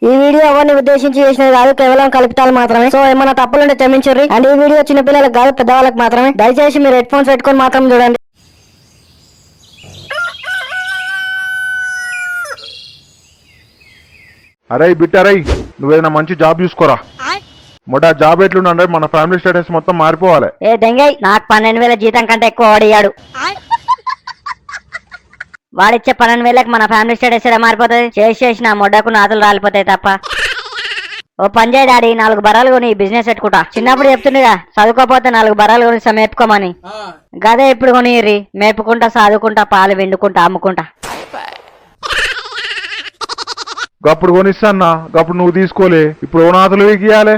ఈ వీడియో ఎవరిని ఉద్దేశించి చేసినది కాదు, కేవలం కల్పితాలు మాత్రమే. సో ఏమైనా తప్పులుంటే క్షమించండి. అండ్ ఈ వీడియో చిన్నపిల్లలకు కాదు, పెద్దవాళ్ళకి మాత్రమే. దయచేసి మీరు హెడ్ ఫోన్స్ పెట్టుకొని మాత్రం చూడండి. అరే బిట్టరై, నువ్వేదైనా మంచి జాబ్ చూసుకోరా. మొట్టా జాబ్ ఎట్లుండే మన ఫ్యామిలీ స్టేటస్ మొత్తం మారిపోవాలి. ఏ దెంగయ్, నాకు 12,000 జీతం కంటే ఎక్కువ వాడియాడు. వాడిచ్చే 12,000కి మన ఫ్యామిలీ స్టేటస్ ఎలా మారిపోతుంది? చేసి నా మొడ్డకు నాతులు రాలిపోతాయి తప్ప. ఓ పని చేయ డాడీ, 4 బరాలు కొని బిజినెస్ పెట్టుకుంటా. చిన్నప్పుడు చెప్తుండగా చదువుకోపోతే 4 బరాలు కొని మేపుకోమని. గదే ఇప్పుడు కొనిర్రి, మేపుకుంటా, చదువుకుంటా, పాలు వెండుకుంటా, అమ్ముకుంటా. గప్పుడు కొనిస్తాన్నా, గప్పుడు నువ్వు తీసుకోలే. ఇప్పుడు ఓ నాతులు వీకియాలే.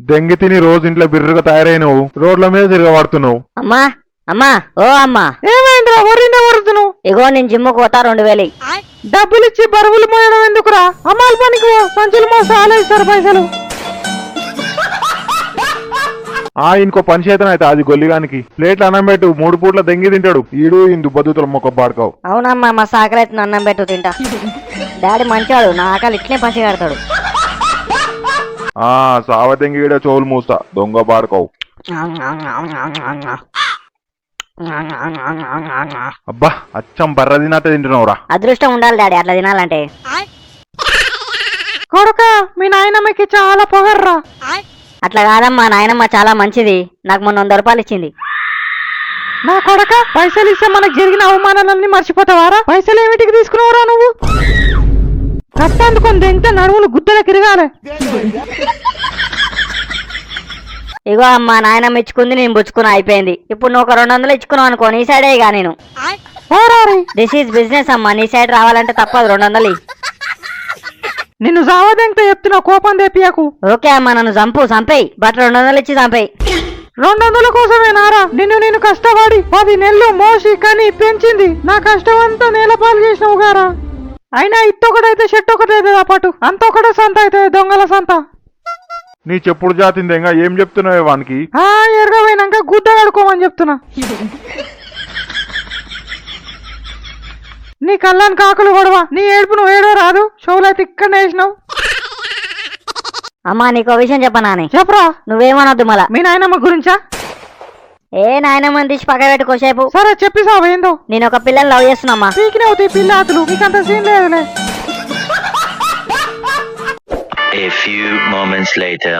దెంగి తిని రోజు ఇంట్లో బిర్రుగా తయారైనవు, రోడ్ల మీద తిరగబడుతున్నావు. అమ్మా అమ్మా, ఓ అమ్మా, ఏమైందిరా వరిందా వరుతున్నావు? ఇగో నేను జిమ్ముకు పోతా 2,000. డబ్బులు ఇచ్చి బరువులు మోయడం ఎందుకురా? అమ్మాల పనికి సంచులు మోసాలు ఇస్తారు పైసలు. ఇంకో పని చేతన అయితే అది గొల్లిగానికి ప్లేట్లు అన్నం పెట్టు, 3 పూట్ల దెంగి తింటాడు. ఈడు ఇందు బద్దుతుల మొక్క బాడుకావు. అవునమ్మా, మా సాకలు అయితే అన్నం పెట్టు తింటా. డాడీ మంచివాడు, నా ఆకలి ఇట్లనే పసి కడతాడు. సావ దెంగి ఈడ చోలు మూస్తా, దొంగ బాడుకావు. అబ్బా, అచ్చం బర్ర తినట్ట తింటున్నావురా. అదృష్టం ఉండాలి డాడీ అట్లా తినాలంటే. కొడుక, మీ నాయనమ్మకి చాలా పొగర్రా. అట్లా కాదమ్మా, నాయనమ్మ చాలా మంచిది. నాకు మొన్న 100 రూపాయలు ఇచ్చింది. నా కొడక, పైసలు ఇస్తే మనకు జరిగిన అవమానాలన్నీ మర్చిపోతావారా? పైసలు ఏమిటికి తీసుకున్నావురా నువ్వు? కట్టందుకొని దెంగితే నడువులు గుద్దల కిరగాలి. ఇగో అమ్మా, నాయనమ్మ ఇచ్చుకుంది, నేను పుచ్చుకున్నా, అయిపోయింది. ఇప్పుడు నువ్వు ఒక 200 ఇచ్చుకున్నావు అనుకో, నీ సైడే ఇక నేను. దిస్ ఈజ్ బిజినెస్ అమ్మా, నీ సైడ్ రావాలంటే తప్పదు. 200 నిన్ను జావదెంగితే చెప్తున్నా, కోపం తెప్పియకు. ఓకే అమ్మా, నన్ను చంపేయి, బట్ 200 ఇచ్చి చంపేయి. 200 కోసమేనారా నేను కష్టపడి 10 నెలలు మోసి కని పెంచింది? నా కష్టం అంతా నేలపాలు చేసినావు గారా. అయినా ఇట్టొకటైతే షెట్ ఒకటైతే పాటు అంత ఒకటే సంత అయితే దొంగల సంత. నీ చెప్పుడు జాతిందేగా ఏం చెప్తున్నావే వానికి? ఎరగపోయినాక గుడ్డ కడుకోమని చెప్తున్నా. నీ కళ్ళని కాకులు గొడవ, నీ ఏడుపు నువ్వు ఏడో రాదు, షోలైతే ఇక్కడ వేసినావు. అమ్మా, నీకో విషయం చెప్పనాని. చెప్పరా. నువ్వేమనొద్దు మళ్ళా. మీ నాయనమ్మ గురించా? ఏ నాయనమ్మని తీసి పక్క పెట్టుకోసేపు. సరే చెప్పిసావు ఏందో. నేను ఒక పిల్లని లవ్ చేస్తున్నామ్మా. పీకినవుతాయి పిల్లాతులు, నీకంత సీన్ లేదులే. A few moments later.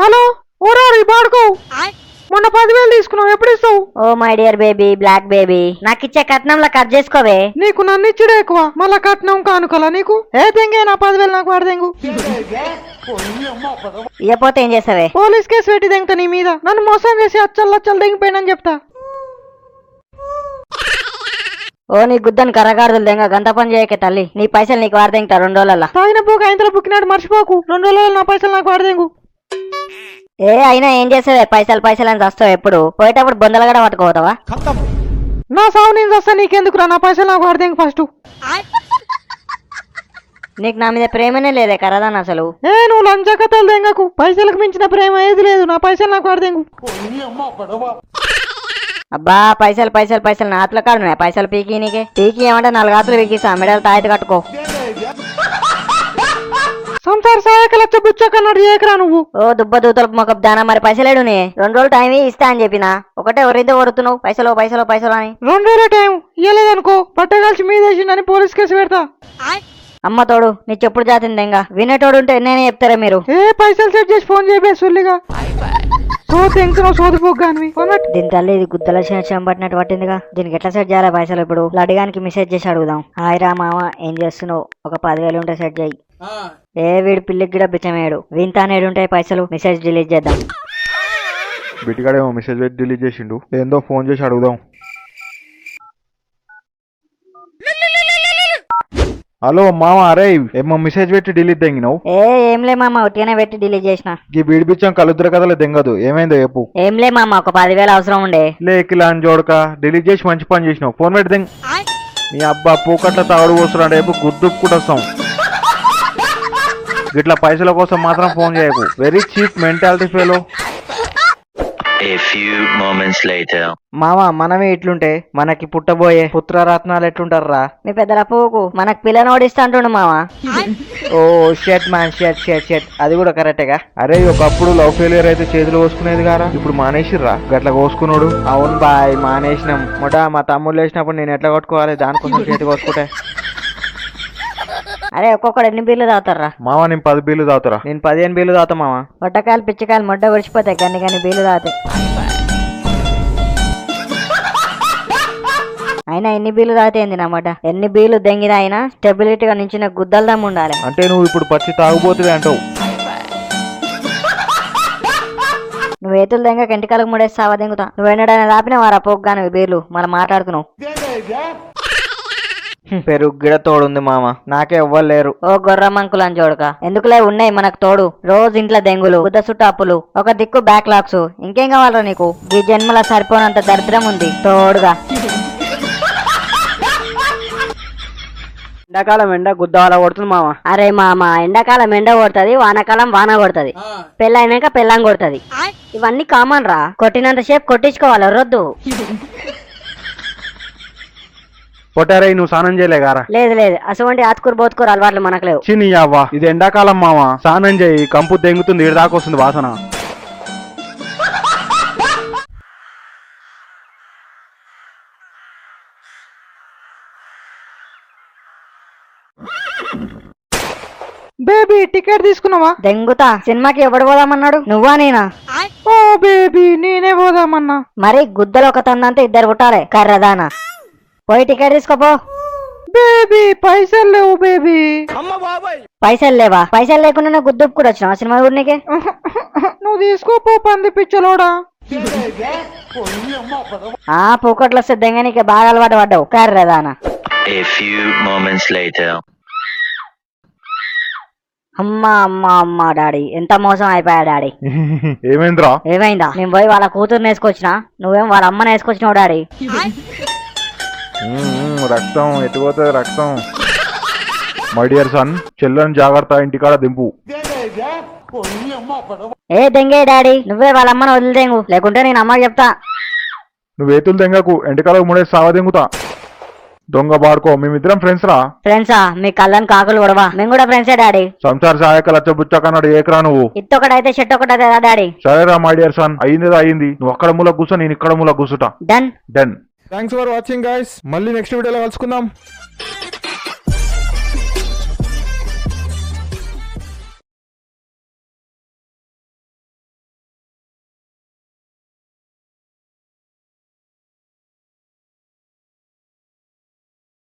Hello, ఓరారి బాడుకో. మొన్న 10,000 తీసుకున్నావు, ఎప్పుడు ఇస్తావు? Oh my dear baby, black baby, నాకు ఇచ్చే కట్నంలో కట్ చేసుకోవే. నీకు నన్ను ఇచ్చుడే ఎక్కువ, మళ్ళా కట్నం కానుకోలా నీకు? ఏ తెంగే నా 10,000 నాకు వాడదెంగు. ఇకపోతే ఏం చేస్తావే? పోలీస్ కేసు పెట్టి దెంగతా నీ మీద. నన్ను మోసం చేసి అచ్చల్లచ్చలు దెంగిపోయినని చెప్తా. ఓ నీ గుద్దని కర్రగాడుదలు దెంగ, గంత పని చేయకే తల్లి. నీ పైసలు నీకు వాడదెంగుతా 2 రోజులల్లా. తాగిన పోక ఇంతలో బుక్కినాడు మర్చిపోకు. 2 రోజులలో నా పైసలు నాకు వాడదెంగు. ఏ అయినా ఏం చేస్తావే? పైసలు అని వస్తావు ఎప్పుడు? పోయేటప్పుడు బొందలు కూడా పట్టుకోతావా? నా సాగు నేను వస్తా, నీకెందుకురా? నా పైసలు నాకు వాడదెంగు ఫస్ట్. నీకు నా మీద ప్రేమనే లేదే కరదాన్ని అసలు. నువ్వు లంచ కథలు దెంగకు. పైసలకు మించిన ప్రేమ ఏది లేదు. నా పైసలు నాకు వాడదెంగు. అబ్బా, పైసలు నా ఆతుల కాడు. పైసలు పీకి నీకే పీకి ఏమంటే 4 ఆతులు పీకిస్తా, మెడలు తాయితు కట్టుకో. సంసార సహాయక లచ్చ బుచ్చకన్నాడు ఏకరా నువ్వు. ఓ దుబ్బ దూతలకు మొక్క దానా, మరి పైసలేడు. 2 రోజులు టైం ఇస్తా అని చెప్పినా, ఒకటే ఒరితో కొడుతున్నావు పైసలు అని. 2 రోజుల టైం ఇయ్యలేదనుకో, పట్టగాల్చి మీదేసిందని పోలీస్ కేసు పెడతా. అమ్మ తోడు, నీ చెప్పుడు జాతింది ఇంకా. వినేటోడు ఉంటే నేనే చెప్తారా మీరు? పైసలు సెట్ చేసి ఫోన్ చేయబే సుల్లిగా. దీని తల్లి ఇది గుద్దల చెంపట్టినట్టు పట్టిందిగా. దీనికి ఎట్లా సెట్ చేయాలి పైసలు? ఇప్పుడు లడిగానికి మెసేజ్ చేసి అడుగుదాం. హాయ్ రా మామ, ఏం చేస్తున్నావు? ఒక 10,000 ఉంటే సెట్ చేయి. వీడు పిల్లికి కూడా బిచ్చమేడు. వింతానేడు ఉంటాయి పైసలు. మెసేజ్ డిలీట్ చేద్దాం. బిట్టిగాడేమో మెసేజ్ పెట్టి డిలీట్ చేసిండు. ఏందో ఫోన్ చేసి అడుగుదాం. హలో మామ, అరే ఏమో మెసేజ్ పెట్టి డిలీట్ దెంగినావు? ఏంలే మామ, ఉట్టిగానే పెట్టి డిలీట్ చేసిన. ఈ బీడిపిచ్చం కలుద్ర కథలే దెంగదు. ఏమైందో చెప్పు. ఏంలే మామ, ఒక 10,000 అవసరం ఉండే. లేకిలా అని చూడక డిలీట్ చేసి మంచి పని చేసినావు. ఫోన్ పెట్టి దెంగ. నీ అబ్బా పూకట్ల తాగుడు పోస్తున్నాడు, రేపు గుర్దుప్పుడు వస్తాం. గిట్లా పైసల కోసం మాత్రం ఫోన్ చేయకు. Very cheap mentality fellow. A few moments later. మామ మనమే ఇట్లుంటే మనకి పుట్టబోయే పుత్రరత్నాలు ఎట్లుంటారా? మీ పెద్దల పోకు మనకు పిల్లని ఓడిస్తా అంటుండు మామ. ఓ షెట్ మ్యాన్ షెట్ అది కూడా కరెక్టేగా. అరే ఒకప్పుడు లవ్ ఫెయిలియర్ అయితే చేతులు కోసుకునేది గారా, ఇప్పుడు మానేసిర్రా గట్ల కోసుకున్నాడు. అవును బాయ్ మానేసినాం. మా తమ్ముళ్ళు వేసినప్పుడు నేను ఎట్లా కొట్టుకోవాలి, దానికోసం చేతి కొట్టుకుంటే. అరే ఒక్కొక్కడు ఎన్ని బీర్లు తాగుతారా? మామ నేను 10 బీర్లు తాగుతారా. నేను 15 బీర్లు తాగుతా మామ. పొట్టకాయలు పిచ్చకాయలు మొడ్డ విడిచిపోతాయి గన్ని బీర్లు తాగుతాయి. అయినా ఎన్ని బీర్లు తాగితే ఏంది నమ్మట, ఎన్ని బీర్లు దెంగిన అయినా స్టెబిలిటీగా నించిన గుద్దల దమ్ము ఉండాలి. అంటే నువ్వు ఇప్పుడు పచ్చి తాగుబోతువే అంటావు. నువ్వు ఏతులు దెంగ ఎంటికాలకు ముడేస్తావా దెంగుతా. నువ్వు ఎన్నడైనా రాపిన వారా పోగ్గాను బీర్లు మనం మాట్లాడుకున్నావు. పెరుగు గిడ తోడుంది మామ, నాకే ఎవ్వలేరు. ఓ గొర్రమంకులు అని చూడక ఎందుకులే ఉన్నాయి మనకు తోడు. రోజు ఇంట్లో దెంగులు, గుద్ద చుట్టూ అప్పులు, ఒక దిక్కు బ్యాక్లాగ్స్, ఇంకేం కావాలరా నీకు? ఈ జన్మల సరిపోనంత దరిద్రం ఉంది తోడుగా. ఎండాకాలం ఎండ గుద్దవాల కొడుతుంది మామ. అరే మామ ఎండాకాలం ఎండ కొడుతుంది, వానాకాలం వాన కొడుతుంది, పెళ్ళైనాక పెళ్ళం కొడుతుంది. ఇవన్నీ కామన్ రా, కొట్టినంత సేపు కొట్టించుకోవాలి రొద్దు. పొట్టారే నువ్వు స్నానం చేయలే గారా? లేదు లేదు, అటువంటి ఆతుకూరు బోతుకూరు అలవాట్లు మనకు లేవు. చిని అవ్వా ఇది ఎండాకాలం మామ, స్నానం చేయి కంపు తెంగుతుంది, ఈడ దాకా వస్తుంది వాసన. బేబీ టికెట్ తీసుకున్నావా? దెంగుతా. సినిమాకి ఎవడు పోదామన్నాడు, నువ్వా నేనా? ఓ బేబీ నేనే పోదామన్నా. మరి గుద్దలు ఒక తందంతా ఇద్దరు పుట్టాలి కర్రదానా. పోయి టికెట్ తీసుకోపో. బేబీ పైసలు లేవు బేబీ. పైసలు లేవా? పైసలు లేకుండా గుద్దుపు కూడా వచ్చినావా సినిమా ఊరికి? నువ్వు తీసుకోపో పంది పిచ్చలోడా. ఆ పూకట్లు వస్తే దెంగనికి బాగా అలవాటు పడ్డావు కర్రదానా. A few moments later. అమ్మా డాడీ ఎంత మోసం అయిపోయా డాడీ. ఏమైందిరా? ఏమైందా? నేను పోయి వాళ్ళ కూతురుని వేసుకొచ్చినా, నువ్వేం వాళ్ళ అమ్మని వేసుకొచ్చినావు డాడీ. రక్తం ఎటుపోతుంది రక్తం. మై డియర్ సన్, చెల్లెని జాగ్రత్త, ఇంటికాడ దింపు. ఏ దెంగే డాడీ, నువ్వే వాళ్ళ అమ్మని వదిలిదెంగు, లేకుంటే నేను అమ్మకి చెప్తా. నువ్వు ఏతులు దెంగకు, ఎంటికాలకు ముడేసి సావ దెంగుతా. దొంగ బాడుకో, మేమిద్దరం ఫ్రెండ్స్ రా. ఫ్రెండ్సా? మీ కళ్ళని కాకులు కొడవా, మేము కూడా ఫ్రెండ్సే డాడీ. సంసార సహాయక లచ్చ బుచ్చకన్నాడు ఏకరా నువ్వు. ఇత్తొకటైతే షెట్ ఒకటైతే డాడీ. సరేరా మై డియర్ సన్, అయింది అయింది. నువ్వు అక్కడ మూల కూర్చో, నేను ఇక్కడ మూల కూర్చుంటా. Done. Thanks for watching guys. మళ్ళీ నెక్స్ట్ వీడియోలో కలుసుకుందాం.